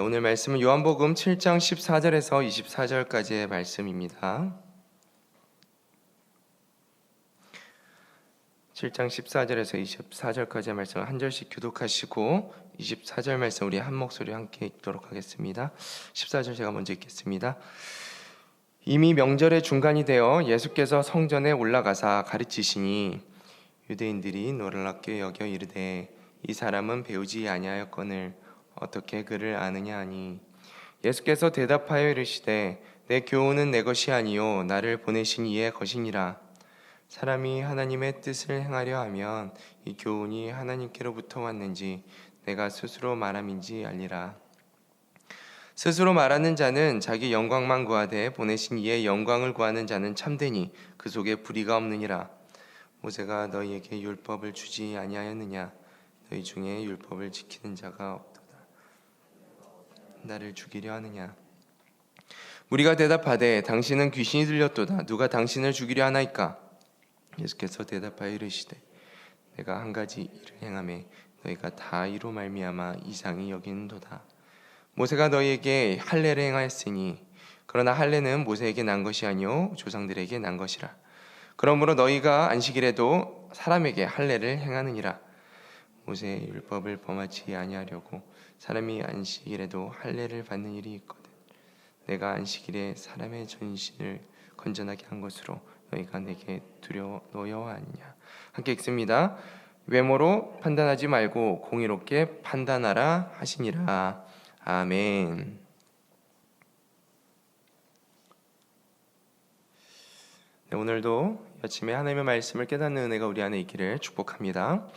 오늘 말씀은 요한복음 7장 14절에서 24절까지의 말씀입니다. 7장 14절에서 24절까지의 말씀을 한 절씩 교독하시고 24절 말씀 우리 한 목소리 함께 읽도록 하겠습니다. 14절 제가 먼저 읽겠습니다. 이미 명절의 중간이 되어 예수께서 성전에 올라가사 가르치시니 유대인들이 놀랍게 여겨 이르되 이 사람은 배우지 아니하였거늘 어떻게 그를 아느냐 하니 예수께서 대답하여 이르시되 내 교훈은 내 것이 아니요 나를 보내신 이의 것이니라. 사람이 하나님의 뜻을 행하려 하면 이 교훈이 하나님께로부터 왔는지 내가 스스로 말함인지 알리라. 스스로 말하는 자는 자기 영광만 구하되 보내신 이의 영광을 구하는 자는 참되니 그 속에 불의가 없느니라. 모세가 너희에게 율법을 주지 아니하였느냐? 너희 중에 율법을 지키는 자가 없도다. 나를 죽이려 하느냐? 무리가 대답하되 당신은 귀신이 들렸도다. 누가 당신을 죽이려 하나이까? 예수께서 대답하여 이르시되 내가 한 가지 일을 행하매 너희가 다 이로 말미암아 이상히 여기는도다. 모세가 너희에게 할례를 행하였으니 그러나 할례는 모세에게 난 것이 아니요 조상들에게 난 것이라. 그러므로 너희가 안식일에도 사람에게 할례를 행하느니라. 모세의 율법을 범하지 아니하려고 사람이 안식일에도 할례를 받는 일이 있거든. 내가 안식일에 사람의 전신을 건전하게 한 것으로 너희가 내게 노여워하느냐. 함께 읽습니다. 외모로 판단하지 말고 공의롭게 판단하라 하시니라. 아멘. 네, 오늘도 아침에 하나님의 말씀을 깨닫는 은혜가 우리 안에 있기를 축복합니다.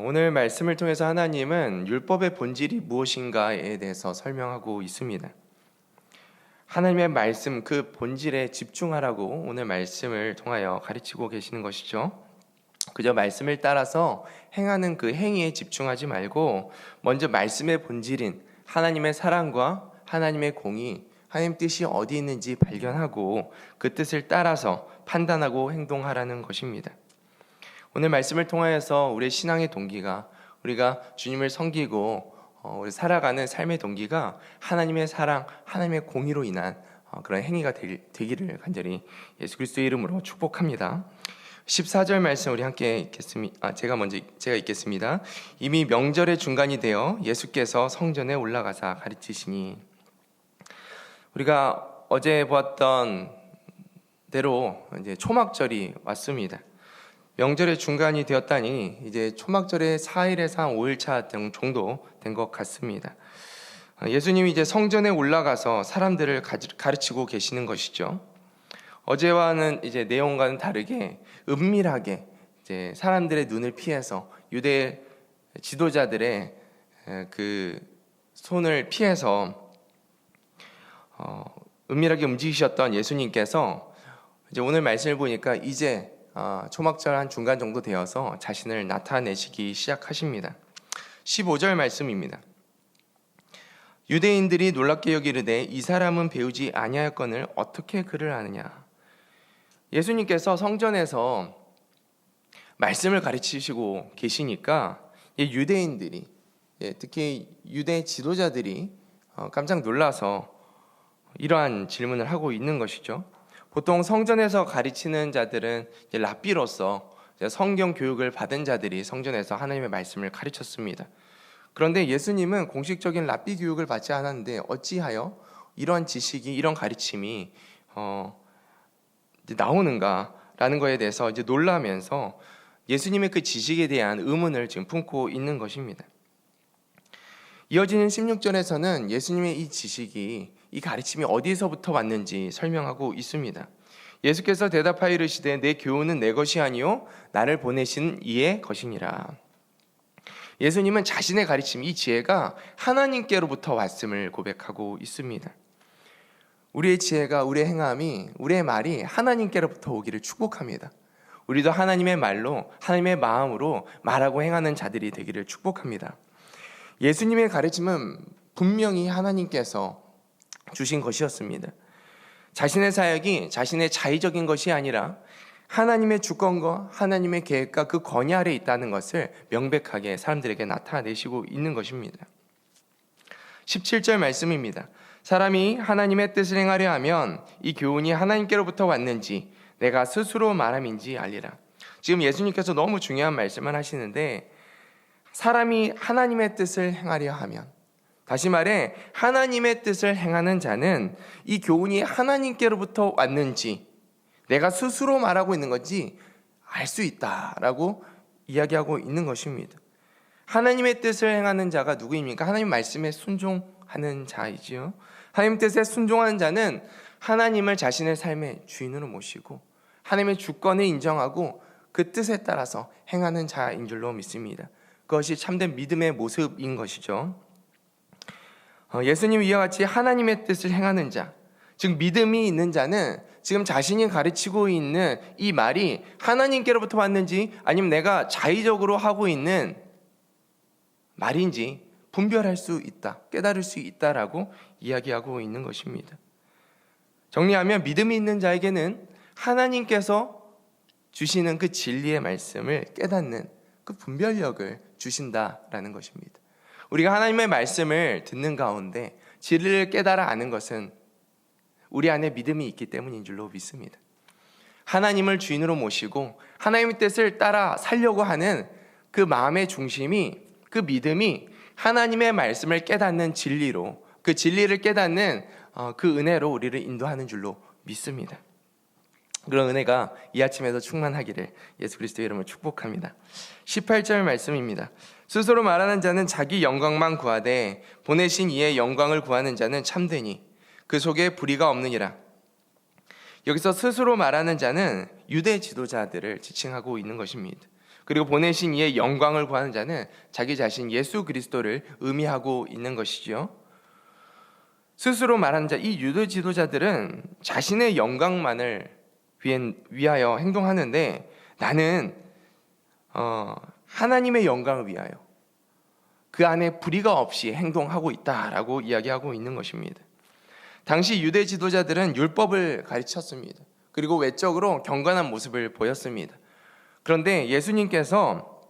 오늘 말씀을 통해서 하나님은 율법의 본질이 무엇인가에 대해서 설명하고 있습니다. 하나님의 말씀 그 본질에 집중하라고 오늘 말씀을 통하여 가르치고 계시는 것이죠. 그저 말씀을 따라서 행하는 그 행위에 집중하지 말고 먼저 말씀의 본질인 하나님의 사랑과 하나님의 공의, 하나님 뜻이 어디 있는지 발견하고 그 뜻을 따라서 판단하고 행동하라는 것입니다. 오늘 말씀을 통하여서 우리의 신앙의 동기가 우리가 주님을 섬기고 우리 살아가는 삶의 동기가 하나님의 사랑, 하나님의 공의로 인한 그런 행위가 되기를 간절히 예수 그리스도의 이름으로 축복합니다. 14절 말씀 우리 함께 읽겠습니다. 제가 읽겠습니다. 이미 명절의 중간이 되어 예수께서 성전에 올라가사 가르치시니. 우리가 어제 보았던 대로 이제 초막절이 왔습니다. 명절의 중간이 되었다니 이제 초막절의 4일에서 한 5일차 정도 된 것 같습니다. 예수님이 이제 성전에 올라가서 사람들을 가르치고 계시는 것이죠. 어제와는 이제 내용과는 다르게 은밀하게 이제 사람들의 눈을 피해서 유대 지도자들의 그 손을 피해서 은밀하게 움직이셨던 예수님께서 이제 오늘 말씀을 보니까 이제 초막절 한 중간 정도 되어서 자신을 나타내시기 시작하십니다. 15절 말씀입니다. 유대인들이 놀랍게 여기르되 이 사람은 배우지 아니하였거늘 어떻게 그를 아느냐. 예수님께서 성전에서 말씀을 가르치시고 계시니까 유대인들이 특히 유대 지도자들이 깜짝 놀라서 이러한 질문을 하고 있는 것이죠. 보통 성전에서 가르치는 자들은 랍비로서 성경 교육을 받은 자들이 성전에서 하나님의 말씀을 가르쳤습니다. 그런데 예수님은 공식적인 랍비 교육을 받지 않았는데 어찌하여 이런 지식이, 이런 가르침이 나오는가라는 것에 대해서 이제 놀라면서 예수님의 그 지식에 대한 의문을 지금 품고 있는 것입니다. 이어지는 16절에서는 예수님의 이 지식이, 이 가르침이 어디에서부터 왔는지 설명하고 있습니다. 예수께서 대답하여 이르시되 내 교훈은 내 것이 아니요 나를 보내신 이의 것이니라. 예수님은 자신의 가르침, 이 지혜가 하나님께로부터 왔음을 고백하고 있습니다. 우리의 지혜가, 우리의 행함이, 우리의 말이 하나님께로부터 오기를 축복합니다. 우리도 하나님의 말로, 하나님의 마음으로 말하고 행하는 자들이 되기를 축복합니다. 예수님의 가르침은 분명히 하나님께서 주신 것이었습니다. 자신의 사역이 자신의 자의적인 것이 아니라 하나님의 주권과 하나님의 계획과 그 권위 아래에 있다는 것을 명백하게 사람들에게 나타내시고 있는 것입니다. 17절 말씀입니다. 사람이 하나님의 뜻을 행하려 하면 이 교훈이 하나님께로부터 왔는지 내가 스스로 말함인지 알리라. 지금 예수님께서 너무 중요한 말씀을 하시는데, 사람이 하나님의 뜻을 행하려 하면, 다시 말해 하나님의 뜻을 행하는 자는 이 교훈이 하나님께로부터 왔는지 내가 스스로 말하고 있는 건지 알 수 있다라고 이야기하고 있는 것입니다. 하나님의 뜻을 행하는 자가 누구입니까? 하나님 말씀에 순종하는 자이지요. 하나님 뜻에 순종하는 자는 하나님을 자신의 삶의 주인으로 모시고 하나님의 주권을 인정하고 그 뜻에 따라서 행하는 자인 줄로 믿습니다. 그것이 참된 믿음의 모습인 것이죠. 예수님 이와 같이 하나님의 뜻을 행하는 자, 즉 믿음이 있는 자는 지금 자신이 가르치고 있는 이 말이 하나님께로부터 왔는지 아니면 내가 자의적으로 하고 있는 말인지 분별할 수 있다, 깨달을 수 있다라고 이야기하고 있는 것입니다. 정리하면 믿음이 있는 자에게는 하나님께서 주시는 그 진리의 말씀을 깨닫는 그 분별력을 주신다라는 것입니다. 우리가 하나님의 말씀을 듣는 가운데 진리를 깨달아 아는 것은 우리 안에 믿음이 있기 때문인 줄로 믿습니다. 하나님을 주인으로 모시고 하나님의 뜻을 따라 살려고 하는 그 마음의 중심이, 그 믿음이 하나님의 말씀을 깨닫는 진리로, 그 진리를 깨닫는 그 은혜로 우리를 인도하는 줄로 믿습니다. 그런 은혜가 이 아침에도 충만하기를 예수 그리스도의 이름으로 축복합니다. 18절 말씀입니다. 스스로 말하는 자는 자기 영광만 구하되 보내신 이의 영광을 구하는 자는 참되니 그 속에 불의가 없느니라. 여기서 스스로 말하는 자는 유대 지도자들을 지칭하고 있는 것입니다. 그리고 보내신 이의 영광을 구하는 자는 자기 자신 예수 그리스도를 의미하고 있는 것이죠. 스스로 말하는 자, 이 유대 지도자들은 자신의 영광만을 위하여 행동하는데, 나는 하나님의 영광을 위하여 그 안에 불의가 없이 행동하고 있다라고 이야기하고 있는 것입니다. 당시 유대 지도자들은 율법을 가르쳤습니다. 그리고 외적으로 경건한 모습을 보였습니다. 그런데 예수님께서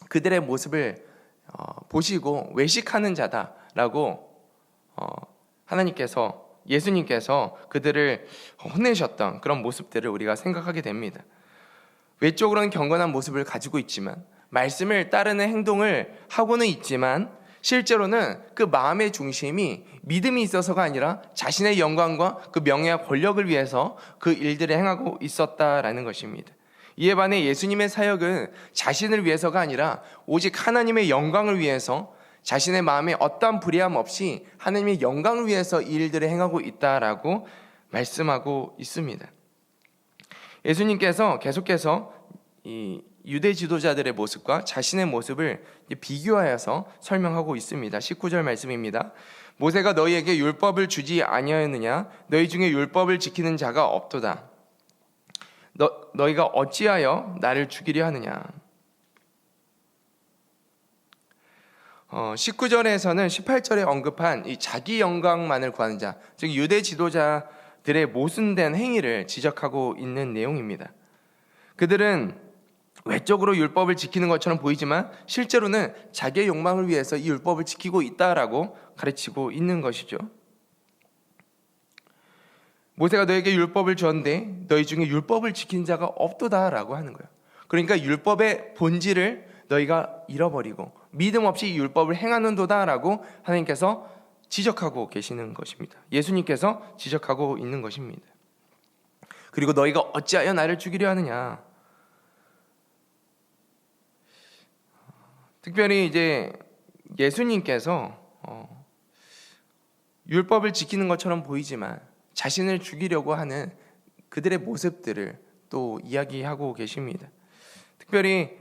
그들의 모습을 보시고 외식하는 자다라고 예수님께서 그들을 혼내셨던 그런 모습들을 우리가 생각하게 됩니다. 외적으로는 경건한 모습을 가지고 있지만, 말씀을 따르는 행동을 하고는 있지만, 실제로는 그 마음의 중심이 믿음이 있어서가 아니라 자신의 영광과 그 명예와 권력을 위해서 그 일들을 행하고 있었다라는 것입니다. 이에 반해 예수님의 사역은 자신을 위해서가 아니라 오직 하나님의 영광을 위해서, 자신의 마음에 어떠한 불의함 없이 하나님의 영광을 위해서 이 일들을 행하고 있다라고 말씀하고 있습니다. 예수님께서 계속해서 이 유대 지도자들의 모습과 자신의 모습을 비교하여서 설명하고 있습니다. 19절 말씀입니다. 모세가 너희에게 율법을 주지 아니하였느냐? 너희 중에 율법을 지키는 자가 없도다. 너희가 어찌하여 나를 죽이려 하느냐? 19절에서는 18절에 언급한 이 자기 영광만을 구하는 자, 즉 유대 지도자들의 모순된 행위를 지적하고 있는 내용입니다. 그들은 외적으로 율법을 지키는 것처럼 보이지만 실제로는 자기의 욕망을 위해서 이 율법을 지키고 있다라고 가르치고 있는 것이죠. 모세가 너에게 율법을 주었는데 너희 중에 율법을 지킨 자가 없도다라고 하는 거예요. 그러니까 율법의 본질을 너희가 잃어버리고 믿음 없이 이 율법을 행하는도다라고 하나님께서 지적하고 계시는 것입니다. 예수님께서 지적하고 있는 것입니다. 그리고 너희가 어찌하여 나를 죽이려 하느냐? 특별히 이제 예수님께서 율법을 지키는 것처럼 보이지만 자신을 죽이려고 하는 그들의 모습들을 또 이야기하고 계십니다. 특별히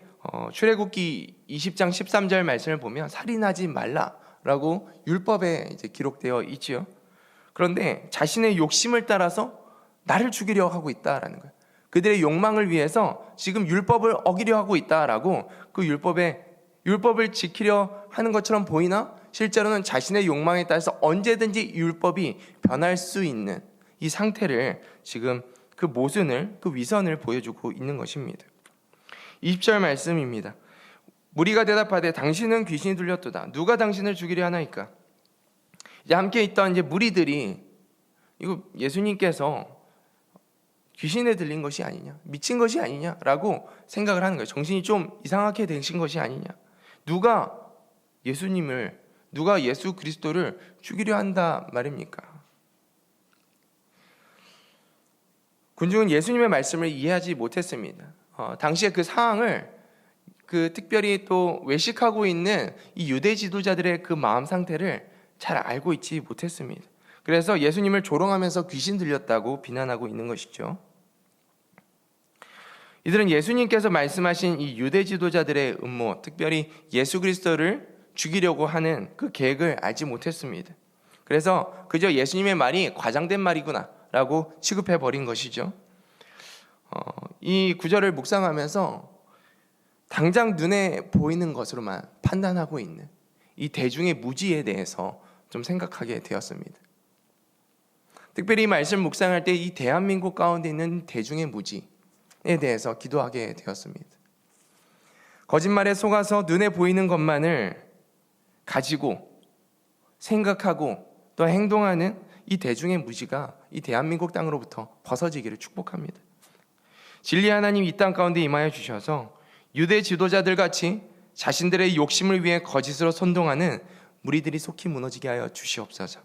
출애굽기 20장 13절 말씀을 보면 살인하지 말라라고 율법에 이제 기록되어 있지요. 그런데 자신의 욕심을 따라서 나를 죽이려 하고 있다라는 거예요. 그들의 욕망을 위해서 지금 율법을 어기려 하고 있다라고 그 율법을 지키려 하는 것처럼 보이나 실제로는 자신의 욕망에 따라서 언제든지 율법이 변할 수 있는 이 상태를 지금 그 모순을, 그 위선을 보여주고 있는 것입니다. 20절 말씀입니다. 무리가 대답하되 당신은 귀신이 들렸도다. 누가 당신을 죽이려 하나이까? 이제 함께 있던 이제 무리들이 이거 예수님께서 귀신에 들린 것이 아니냐, 미친 것이 아니냐라고 생각을 하는 거예요. 정신이 좀 이상하게 되신 것이 아니냐. 누가 예수 그리스도를 죽이려 한다 말입니까? 군중은 예수님의 말씀을 이해하지 못했습니다. 당시에 그 상황을 특별히 또 외식하고 있는 이 유대 지도자들의 그 마음 상태를 잘 알고 있지 못했습니다. 그래서 예수님을 조롱하면서 귀신 들렸다고 비난하고 있는 것이죠. 이들은 예수님께서 말씀하신 이 유대 지도자들의 음모, 특별히 예수 그리스도를 죽이려고 하는 그 계획을 알지 못했습니다. 그래서 그저 예수님의 말이 과장된 말이구나 라고 취급해버린 것이죠. 이 구절을 묵상하면서 당장 눈에 보이는 것으로만 판단하고 있는 이 대중의 무지에 대해서 좀 생각하게 되었습니다. 특별히 이 말씀 묵상할 때 이 대한민국 가운데 있는 대중의 무지에 대해서 기도하게 되었습니다. 거짓말에 속아서 눈에 보이는 것만을 가지고 생각하고 또 행동하는 이 대중의 무지가 이 대한민국 땅으로부터 벗어지기를 축복합니다. 진리 하나님 이 땅 가운데 임하여 주셔서 유대 지도자들 같이 자신들의 욕심을 위해 거짓으로 선동하는 무리들이 속히 무너지게 하여 주시옵소서.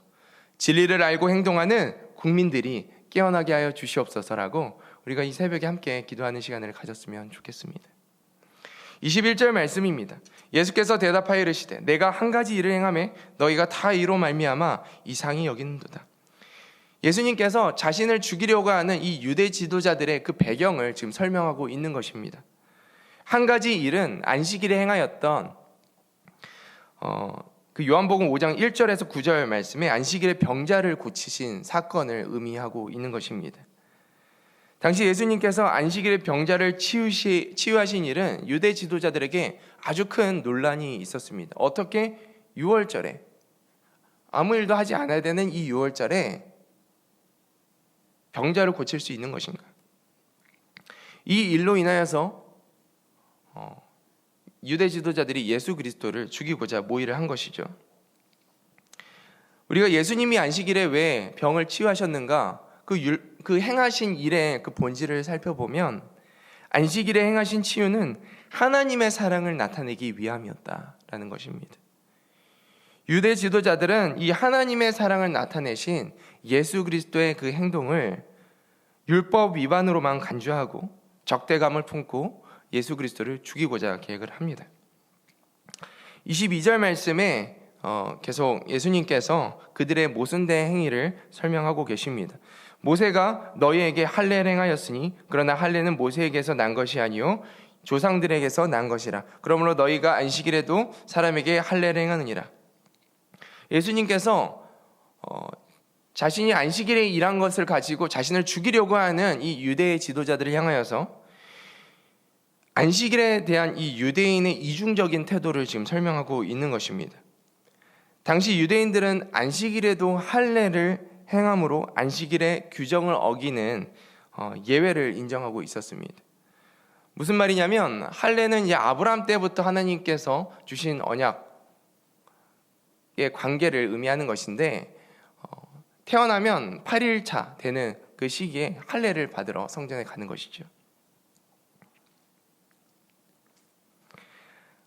진리를 알고 행동하는 국민들이 깨어나게 하여 주시옵소서라고 우리가 이 새벽에 함께 기도하는 시간을 가졌으면 좋겠습니다. 21절 말씀입니다. 예수께서 대답하여 이르시되 내가 한 가지 일을 행하매 너희가 다 이로 말미암아 이상히 여기는도다. 예수님께서 자신을 죽이려고 하는 이 유대 지도자들의 그 배경을 지금 설명하고 있는 것입니다. 한 가지 일은 안식일에 행하였던 그 요한복음 5장 1절에서 9절 말씀에 안식일에 병자를 고치신 사건을 의미하고 있는 것입니다. 당시 예수님께서 안식일에 병자를 치유하신 일은 유대 지도자들에게 아주 큰 논란이 있었습니다. 어떻게 6월절에 아무 일도 하지 않아야 되는 이 6월절에 병자를 고칠 수 있는 것인가? 이 일로 인하여서 유대 지도자들이 예수 그리스도를 죽이고자 모의를 한 것이죠. 우리가 예수님이 안식일에 왜 병을 치유하셨는가? 그 행하신 일의 그 본질을 살펴보면 안식일에 행하신 치유는 하나님의 사랑을 나타내기 위함이었다라는 것입니다. 유대 지도자들은 이 하나님의 사랑을 나타내신 예수 그리스도의 그 행동을 율법 위반으로만 간주하고 적대감을 품고 예수 그리스도를 죽이고자 계획을 합니다. 22절 말씀에 계속 예수님께서 그들의 모순된 행위를 설명하고 계십니다. 모세가 너희에게 할례를 행하였으니 그러나 할례는 모세에게서 난 것이 아니요 조상들에게서 난 것이라. 그러므로 너희가 안식일에도 사람에게 할례를 행하느니라. 예수님께서 자신이 안식일에 일한 것을 가지고 자신을 죽이려고 하는 이 유대의 지도자들을 향하여서 안식일에 대한 이 유대인의 이중적인 태도를 지금 설명하고 있는 것입니다. 당시 유대인들은 안식일에도 할례를 행함으로 안식일의 규정을 어기는 예외를 인정하고 있었습니다. 무슨 말이냐면 할례는 아브라함 때부터 하나님께서 주신 언약의 관계를 의미하는 것인데 태어나면 8일차 되는 그 시기에 할례를 받으러 성전에 가는 것이죠.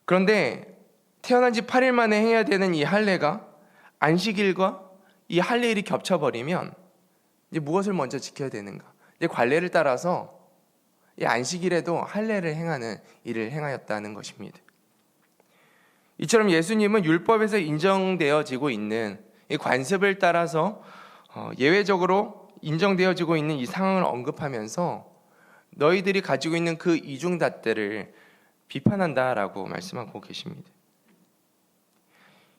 그런데 태어난 지 8일 만에 해야 되는 이 할례가 안식일과 이 할례일이 겹쳐버리면 이제 무엇을 먼저 지켜야 되는가? 이제 관례를 따라서 이 안식일에도 할례를 행하는 일을 행하였다는 것입니다. 이처럼 예수님은 율법에서 인정되어지고 있는 이 관습을 따라서 예외적으로 인정되어지고 있는 이 상황을 언급하면서 너희들이 가지고 있는 그 이중잣대를 비판한다라고 말씀하고 계십니다.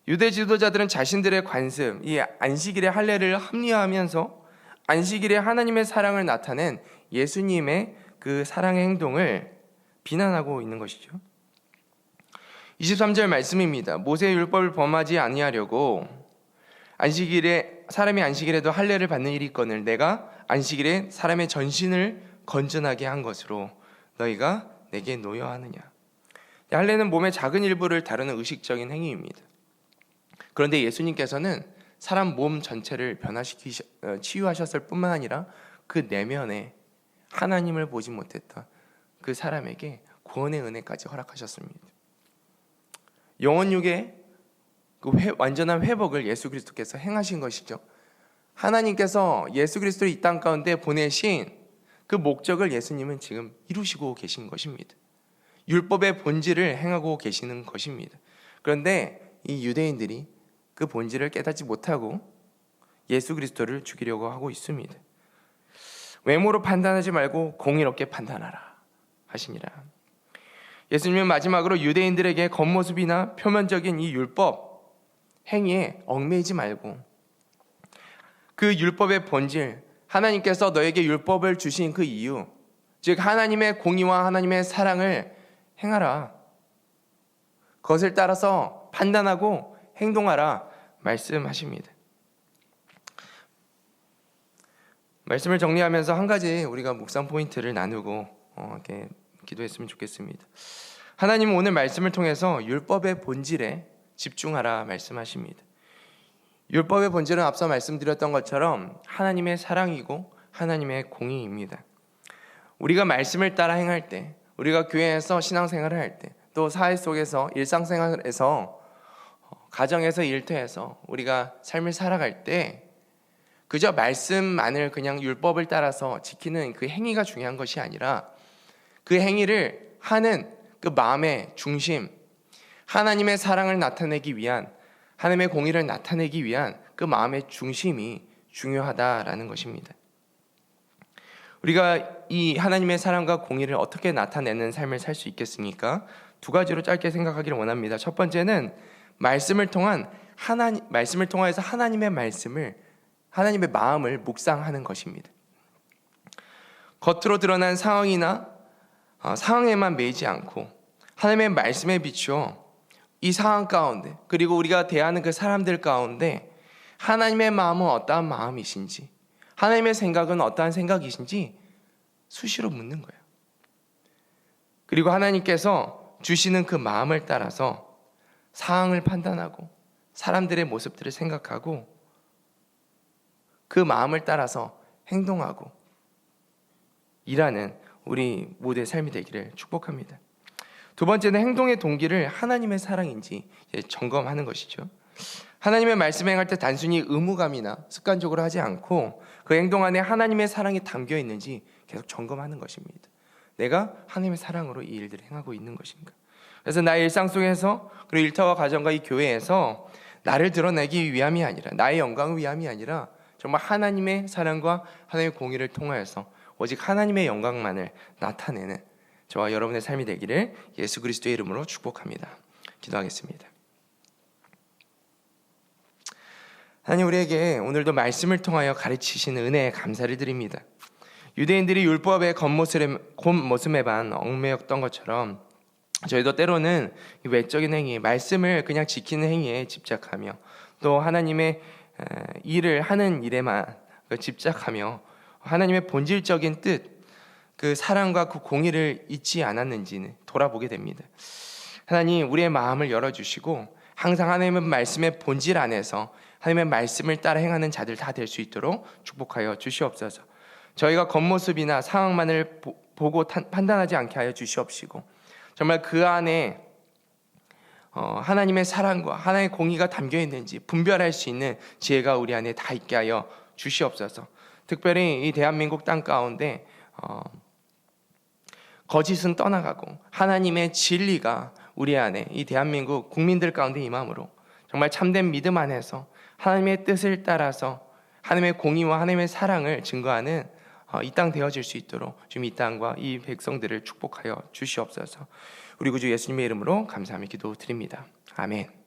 유대 지도자들은 자신들의 관습, 이 안식일의 할례를 합리화하면서 안식일의 하나님의 사랑을 나타낸 예수님의 그 사랑의 행동을 비난하고 있는 것이죠. 23절 말씀입니다. 모세의 율법을 범하지 아니하려고 사람이 안식일에도 할례를 받는 일이 있거늘 내가 안식일에 사람의 전신을 건전하게 한 것으로 너희가 내게 노여하느냐. 할례는 몸의 작은 일부를 다루는 의식적인 행위입니다. 그런데 예수님께서는 사람 몸 전체를 치유하셨을 뿐만 아니라 그 내면에 하나님을 보지 못했던 그 사람에게 구원의 은혜까지 허락하셨습니다. 영혼육의 그 완전한 회복을 예수 그리스도께서 행하신 것이죠. 하나님께서 예수 그리스도를 이 땅 가운데 보내신 그 목적을 예수님은 지금 이루시고 계신 것입니다. 율법의 본질을 행하고 계시는 것입니다. 그런데 이 유대인들이 그 본질을 깨닫지 못하고 예수 그리스도를 죽이려고 하고 있습니다. 외모로 판단하지 말고 공의롭게 판단하라 하시니라. 예수님은 마지막으로 유대인들에게 겉모습이나 표면적인 이 율법 행위에 얽매이지 말고 그 율법의 본질, 하나님께서 너에게 율법을 주신 그 이유, 즉 하나님의 공의와 하나님의 사랑을 행하라. 그것을 따라서 판단하고 행동하라 말씀하십니다. 말씀을 정리하면서 한 가지 우리가 묵상 포인트를 나누고 이렇게 기도했으면 좋겠습니다. 하나님은 오늘 말씀을 통해서 율법의 본질에 집중하라 말씀하십니다. 율법의 본질은 앞서 말씀드렸던 것처럼 하나님의 사랑이고 하나님의 공의입니다. 우리가 말씀을 따라 행할 때, 우리가 교회에서 신앙생활을 할 때, 또 사회 속에서 일상생활에서 가정에서 일터에서 우리가 삶을 살아갈 때 그저 말씀만을 그냥 율법을 따라서 지키는 그 행위가 중요한 것이 아니라 그 행위를 하는 그 마음의 중심, 하나님의 사랑을 나타내기 위한, 하나님의 공의를 나타내기 위한 그 마음의 중심이 중요하다라는 것입니다. 우리가 이 하나님의 사랑과 공의를 어떻게 나타내는 삶을 살 수 있겠습니까? 두 가지로 짧게 생각하기를 원합니다. 첫 번째는 말씀을 통해서 하나님의 마음을 묵상하는 것입니다. 겉으로 드러난 상황에만 매이지 않고 하나님의 말씀에 비추어 이 상황 가운데, 그리고 우리가 대하는 그 사람들 가운데 하나님의 마음은 어떠한 마음이신지, 하나님의 생각은 어떠한 생각이신지 수시로 묻는 거예요. 그리고 하나님께서 주시는 그 마음을 따라서 상황을 판단하고 사람들의 모습들을 생각하고 그 마음을 따라서 행동하고 일하는 우리 모두의 삶이 되기를 축복합니다. 두 번째는 행동의 동기를 하나님의 사랑인지 점검하는 것이죠. 하나님의 말씀을 행할 때 단순히 의무감이나 습관적으로 하지 않고 그 행동 안에 하나님의 사랑이 담겨 있는지 계속 점검하는 것입니다. 내가 하나님의 사랑으로 이 일들을 행하고 있는 것인가? 그래서 나의 일상 속에서, 그리고 일터와 가정과 이 교회에서 나를 드러내기 위함이 아니라, 나의 영광을 위함이 아니라 정말 하나님의 사랑과 하나님의 공의를 통하여서 오직 하나님의 영광만을 나타내는 저와 여러분의 삶이 되기를 예수 그리스도의 이름으로 축복합니다. 기도하겠습니다. 하나님, 우리에게 오늘도 말씀을 통하여 가르치시는 은혜에 감사를 드립니다. 유대인들이 율법의 겉모습에만 얽매였던 것처럼 저희도 때로는 외적인 행위, 말씀을 그냥 지키는 행위에 집착하며 또 하나님의 일을 하는 일에만 집착하며 하나님의 본질적인 뜻, 그 사랑과 그 공의를 잊지 않았는지는 돌아보게 됩니다. 하나님, 우리의 마음을 열어주시고 항상 하나님의 말씀의 본질 안에서 하나님의 말씀을 따라 행하는 자들 다 될 수 있도록 축복하여 주시옵소서. 저희가 겉모습이나 상황만을 보고 판단하지 않게 하여 주시옵시고 정말 그 안에 하나님의 사랑과 하나님의 공의가 담겨 있는지 분별할 수 있는 지혜가 우리 안에 다 있게 하여 주시옵소서. 특별히 이 대한민국 땅 가운데 거짓은 떠나가고 하나님의 진리가 우리 안에 이 대한민국 국민들 가운데 임함으로 정말 참된 믿음 안에서 하나님의 뜻을 따라서 하나님의 공의와 하나님의 사랑을 증거하는 이 땅 되어질 수 있도록 지금 이 땅과 이 백성들을 축복하여 주시옵소서. 우리 구주 예수님의 이름으로 감사하며 기도드립니다. 아멘.